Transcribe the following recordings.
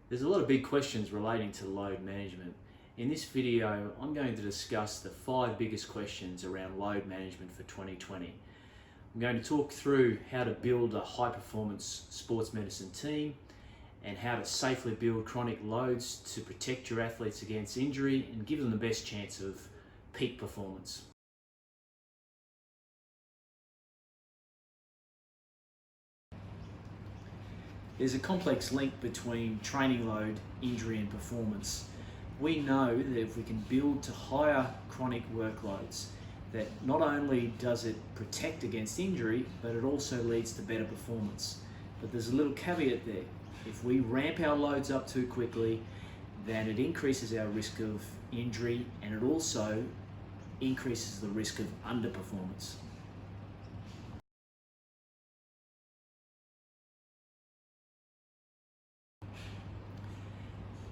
There's a lot of big questions relating to load management. In this video, I'm going to discuss the 5 biggest questions around load management for 2020. I'm going to talk through how to build a high-performance sports medicine team and how to safely build chronic loads to protect your athletes against injury and give them the best chance of peak performance. There's a complex link between training load, injury and performance. We know that if we can build to higher chronic workloads, that not only does it protect against injury, but it also leads to better performance. But there's a little caveat there. If we ramp our loads up too quickly, then it increases our risk of injury and it also increases the risk of underperformance.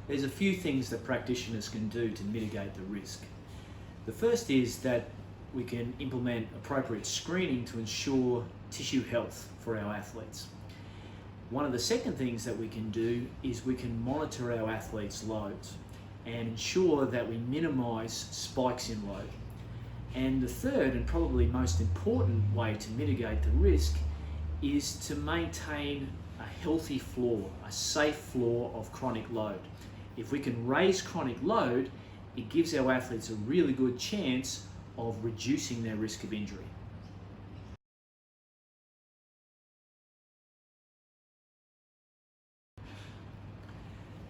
There's a few things that practitioners can do to mitigate the risk. The first is that we can implement appropriate screening to ensure tissue health for our athletes. One of the second things that we can do is we can monitor our athletes' loads and ensure that we minimize spikes in load. And the third and probably most important way to mitigate the risk is to maintain a healthy floor, a safe floor of chronic load. If we can raise chronic load, it gives our athletes a really good chance of reducing their risk of injury.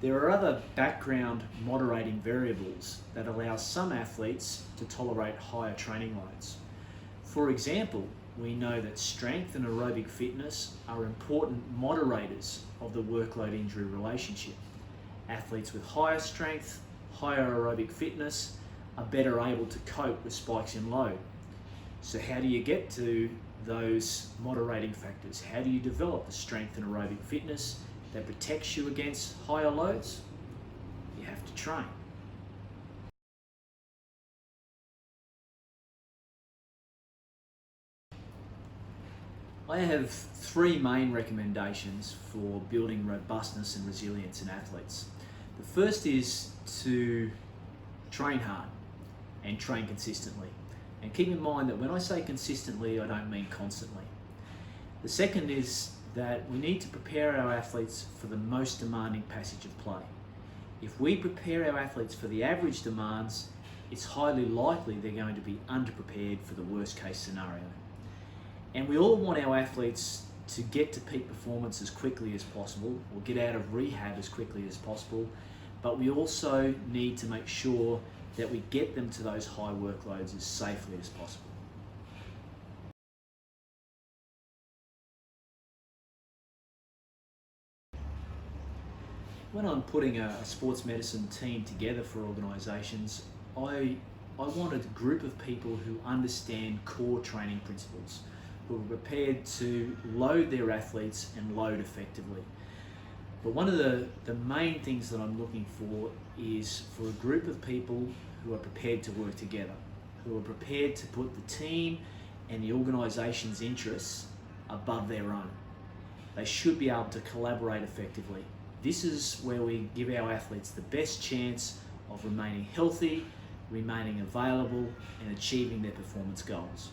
There are other background moderating variables that allow some athletes to tolerate higher training loads. For example, we know that strength and aerobic fitness are important moderators of the workload-injury relationship. Athletes with higher strength, higher aerobic fitness are better able to cope with spikes in load. So how do you get to those moderating factors? How do you develop the strength and aerobic fitness that protects you against higher loads? You have to train. I have 3 main recommendations for building robustness and resilience in athletes. The first is to train hard and train consistently. And keep in mind that when I say consistently, I don't mean constantly. The second is that we need to prepare our athletes for the most demanding passage of play. If we prepare our athletes for the average demands, it's highly likely they're going to be underprepared for the worst case scenario. And we all want our athletes to get to peak performance as quickly as possible or get out of rehab as quickly as possible, but we also need to make sure that we get them to those high workloads as safely as possible. When I'm putting a sports medicine team together for organisations, I want a group of people who understand core training principles, who are prepared to load their athletes and load effectively. But one of the main things that I'm looking for is for a group of people who are prepared to work together, who are prepared to put the team and the organisation's interests above their own. They should be able to collaborate effectively. This is where we give our athletes the best chance of remaining healthy, remaining available, and achieving their performance goals.